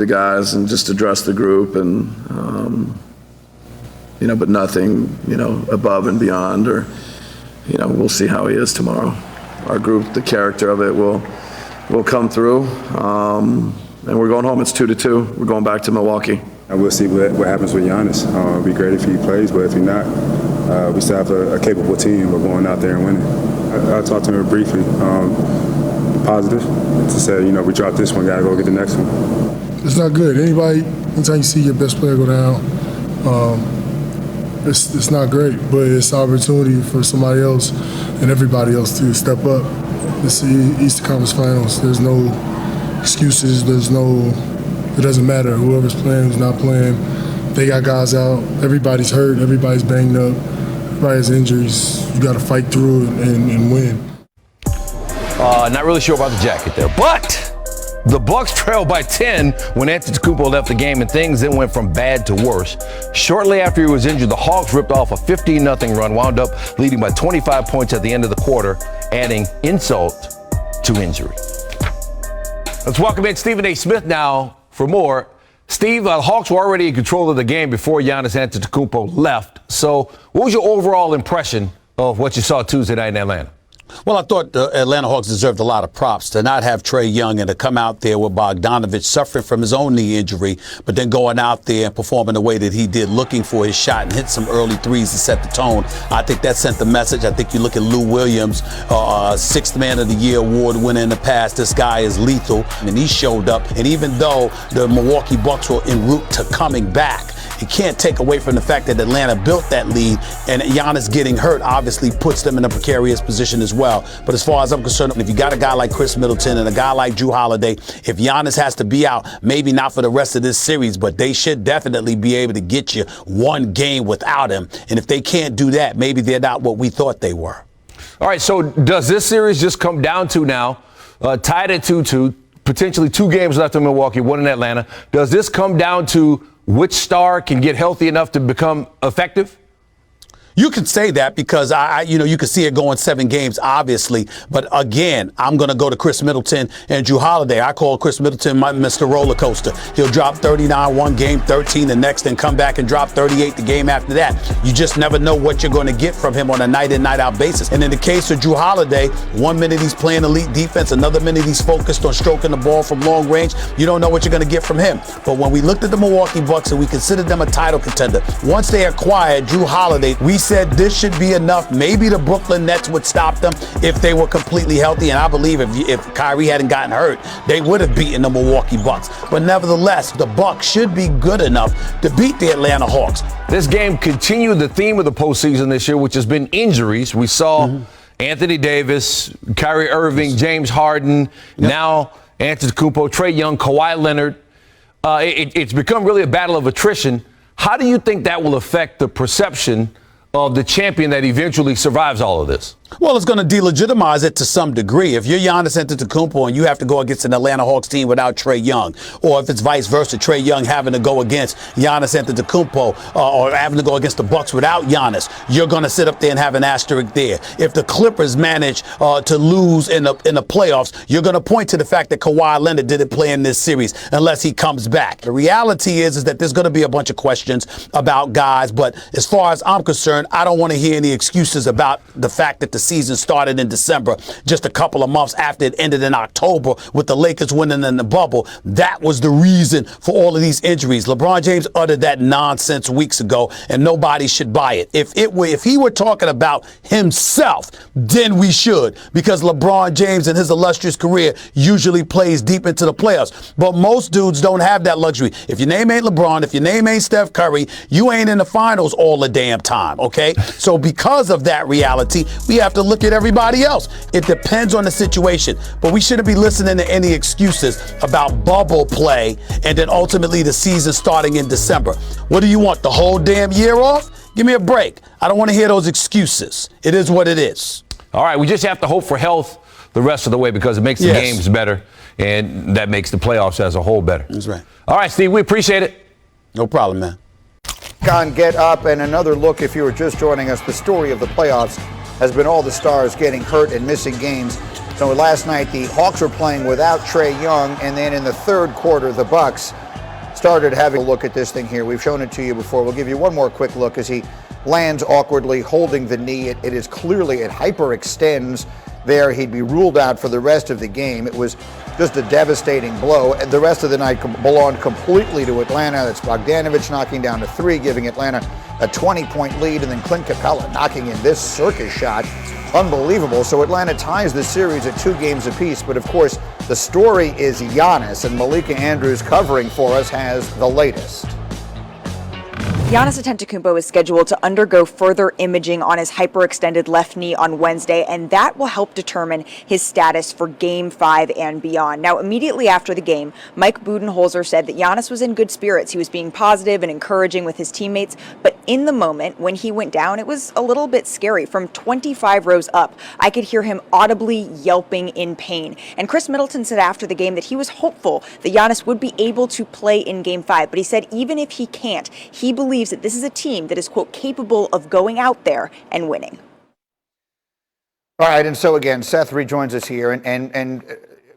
the guys and just address the group and, but nothing, above and beyond or, we'll see how he is tomorrow. Our group, the character of it will come through. And we're going home. It's 2-2. We're going back to Milwaukee. And we'll see what happens with Giannis. It'd be great if he plays, but if he's not, we still have a capable team. We're going out there and winning. I talked to him briefly. Positive to say, we dropped this one, gotta go get the next one. It's not good. Anytime you see your best player go down, it's not great, but it's an opportunity for somebody else and everybody else to step up. It's the Eastern Conference Finals. There's no excuses. It doesn't matter. Whoever's playing, who's not playing, they got guys out. Everybody's hurt. Everybody's banged up. Everybody has injuries. You got to fight through it and win. Not really sure about the jacket there, but the Bucks trailed by 10 when Antetokounmpo left the game, and things then went from bad to worse. Shortly after he was injured, the Hawks ripped off a 15-0 run, wound up leading by 25 points at the end of the quarter, adding insult to injury. Let's welcome in Stephen A.Smith now for more. Steve, the Hawks were already in control of the game before Giannis Antetokounmpo left. So what was your overall impression of what you saw Tuesday night in Atlanta? Well, I thought the Atlanta Hawks deserved a lot of props to not have Trae Young and to come out there with Bogdanovich suffering from his own knee injury, but then going out there and performing the way that he did, looking for his shot and hit some early threes to set the tone. I think that sent the message. I think you look at Lou Williams, Sixth Man of the Year award winner in the past. This guy is lethal, and he showed up. And even though the Milwaukee Bucks were en route to coming back, you can't take away from the fact that Atlanta built that lead, and Giannis getting hurt obviously puts them in a precarious position as well. But as far as I'm concerned, if you got a guy like Chris Middleton and a guy like Jrue Holiday, if Giannis has to be out, maybe not for the rest of this series, but they should definitely be able to get you one game without him. And if they can't do that, maybe they're not what we thought they were. All right, so does this series just come down to now, tied at 2-2, potentially 2 games left in Milwaukee, 1 in Atlanta. Does this come down to which star can get healthy enough to become effective? You can say that because you can see it going 7 games, obviously. But again, I'm going to go to Chris Middleton and Jrue Holiday. I call Chris Middleton my Mr. Roller Coaster. He'll drop 39 one game, 13 the next, and come back and drop 38 the game after that. You just never know what you're going to get from him on a night-in, night-out basis. And in the case of Jrue Holiday, 1 minute he's playing elite defense, another minute he's focused on stroking the ball from long range. You don't know what you're going to get from him. But when we looked at the Milwaukee Bucks and we considered them a title contender, once they acquired Jrue Holiday, we said this should be enough. Maybe the Brooklyn Nets would stop them if they were completely healthy. And I believe if Kyrie hadn't gotten hurt, they would have beaten the Milwaukee Bucks. But nevertheless, the Bucks should be good enough to beat the Atlanta Hawks. This game continued the theme of the postseason this year, which has been injuries. We saw Anthony Davis, Kyrie Irving, James Harden, now Antetokounmpo, Trae Young, Kawhi Leonard. It's become really a battle of attrition. How do you think that will affect the perception of the champion that eventually survives all of this? Well, it's going to delegitimize it to some degree. If you're Giannis Antetokounmpo and you have to go against an Atlanta Hawks team without Trae Young, or if it's vice versa, Trae Young having to go against Giannis Antetokounmpo, or having to go against the Bucks without Giannis, you're going to sit up there and have an asterisk there. If the Clippers manage to lose in the playoffs, you're going to point to the fact that Kawhi Leonard didn't play in this series unless he comes back. The reality is that there's going to be a bunch of questions about guys, but as far as I'm concerned, I don't want to hear any excuses about the fact that the season started in December, just a couple of months after it ended in October with the Lakers winning in the bubble. That was the reason for all of these injuries. LeBron James uttered that nonsense weeks ago, and nobody should buy it. If he were talking about himself, then we should, because LeBron James in his illustrious career usually plays deep into the playoffs. But most dudes don't have that luxury. If your name ain't LeBron, if your name ain't Steph Curry, you ain't in the finals all the damn time, okay? So because of that reality, we have to look at everybody else. It depends on the situation, but we shouldn't be listening to any excuses about bubble play and then ultimately the season starting in December. What do you want, the whole damn year off? Give me a break. I don't want to hear those excuses. It is what it is. All right, we just have to hope for health the rest of the way because it makes the games better, and that makes the playoffs as a whole better. That's right. All right, Steve, we appreciate it. No problem, man. On Get Up, and another look, if you were just joining us, the story of the playoffs has been all the stars getting hurt and missing games. So last night the Hawks were playing without Trae Young, and then in the third quarter the Bucks started having a look at this thing here. We've shown it to you before. We'll give you one more quick look as he lands awkwardly, holding the knee. It is clearly, it hyperextends there. He'd be ruled out for the rest of the game. It was just a devastating blow. And the rest of the night belonged completely to Atlanta. That's Bogdanovich knocking down to 3, giving Atlanta a 20-point lead, and then Clint Capella knocking in this circus shot. Unbelievable. So Atlanta ties the series at 2 games apiece. But of course, the story is Giannis, and Malika Andrews covering for us has the latest. Giannis Antetokounmpo is scheduled to undergo further imaging on his hyperextended left knee on Wednesday, and that will help determine his status for Game 5 and beyond. Now, immediately after the game, Mike Budenholzer said that Giannis was in good spirits. He was being positive and encouraging with his teammates, but in the moment when he went down, it was a little bit scary. From 25 rows up, I could hear him audibly yelping in pain. And Chris Middleton said after the game that he was hopeful that Giannis would be able to play in Game 5, but he said even if he can't, he believes that this is a team that is, quote, capable of going out there and winning. All right, and so again, Seth rejoins us here, and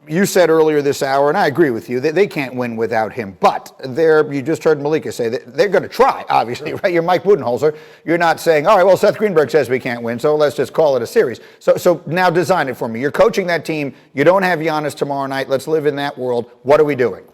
you said earlier this hour, and I agree with you, that they can't win without him. But you just heard Malika say that they're going to try, obviously, right? You're Mike Budenholzer. You're not saying, all right, well, Seth Greenberg says we can't win, so let's just call it a series. So now design it for me. You're coaching that team. You don't have Giannis tomorrow night. Let's live in that world. What are we doing?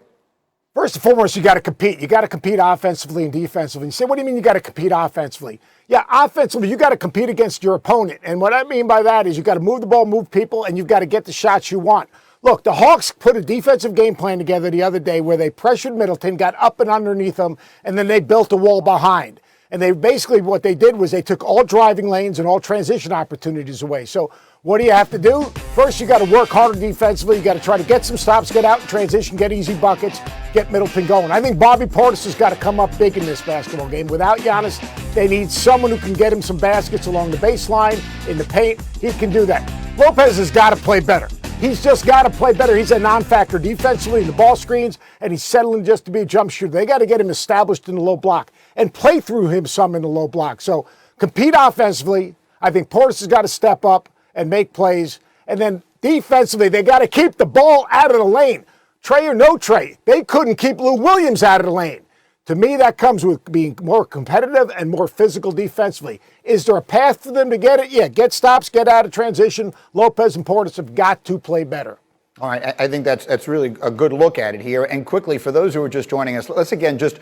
First and foremost, you got to compete. You got to compete offensively and defensively. You say, what do you mean you got to compete offensively? Yeah, offensively, you got to compete against your opponent. And what I mean by that is you got to move the ball, move people, and you've got to get the shots you want. Look, the Hawks put a defensive game plan together the other day where they pressured Middleton, got up and underneath him, and then they built a wall behind. And they basically, what they did was they took all driving lanes and all transition opportunities away. So what do you have to do? First, you got to work harder defensively. You got to try to get some stops, get out in transition, get easy buckets, get Middleton going. I think Bobby Portis has got to come up big in this basketball game. Without Giannis, they need someone who can get him some baskets along the baseline, in the paint. He can do that. Lopez has got to play better. He's just got to play better. He's a non-factor defensively in the ball screens, and he's settling just to be a jump shooter. They got to get him established in the low block and play through him some in the low block. So compete offensively. I think Portis has got to step up and make plays. And then defensively, they got to keep the ball out of the lane. Trey or no Trey, they couldn't keep Lou Williams out of the lane. To me, that comes with being more competitive and more physical defensively. Is there a path for them to get it? Yeah, get stops, get out of transition. Lopez and Portis have got to play better. All right, I think that's really a good look at it here. And quickly, for those who are just joining us, let's again just,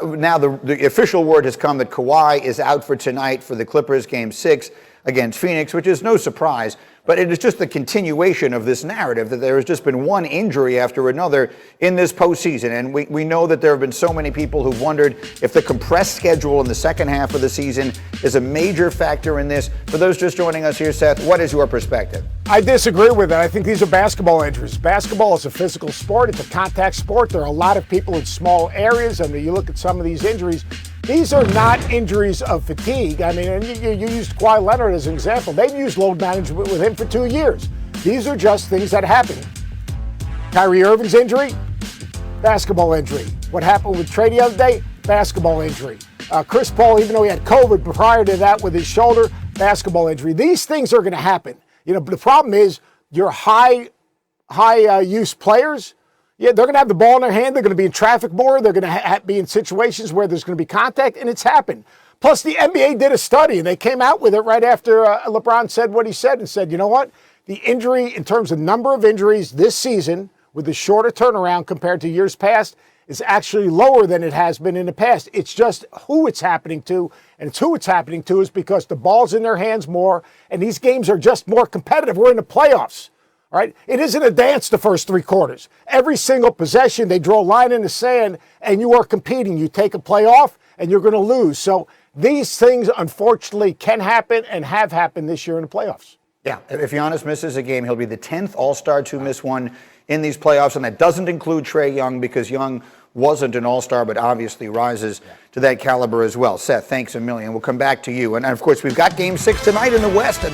now the official word has come that Kawhi is out for tonight for the Clippers Game 6 against Phoenix, which is no surprise. But it is just the continuation of this narrative that there has just been one injury after another in this postseason. And we know that there have been so many people who've wondered if the compressed schedule in the second half of the season is a major factor in this. For those just joining us here, Seth, what is your perspective? I disagree with it. I think these are basketball injuries. Basketball is a physical sport. It's a contact sport. There are a lot of people in small areas. I mean, you look at some of these injuries. These are not injuries of fatigue. I mean, and you used Kawhi Leonard as an example. They've used load management with him for 2 years. These are just things that happen. Kyrie Irving's injury, basketball injury. What happened with Trey the other day, basketball injury. Chris Paul, even though he had COVID prior to that with his shoulder, basketball injury. These things are going to happen. You know, but the problem is your high use players. Yeah, they're going to have the ball in their hand. They're going to be in traffic more. They're going to be in situations where there's going to be contact, and it's happened. Plus, the NBA did a study, and they came out with it right after LeBron said what he said and said, you know what? The injury, in terms of number of injuries this season, with the shorter turnaround compared to years past, is actually lower than it has been in the past. It's just who it's happening to, and it's who it's happening to is because the ball's in their hands more, and these games are just more competitive. We're in the playoffs. All right? It isn't a dance the first 3 quarters. Every single possession, they draw a line in the sand, and you are competing. You take a play off, and you're going to lose. So these things, unfortunately, can happen and have happened this year in the playoffs. Yeah, if Giannis misses a game, he'll be the 10th All-Star to miss one in these playoffs, and that doesn't include Trae Young because Young wasn't an All-Star, but obviously rises to that caliber as well. Seth, thanks a million. We'll come back to you. And, of course, we've got Game 6 tonight in the West.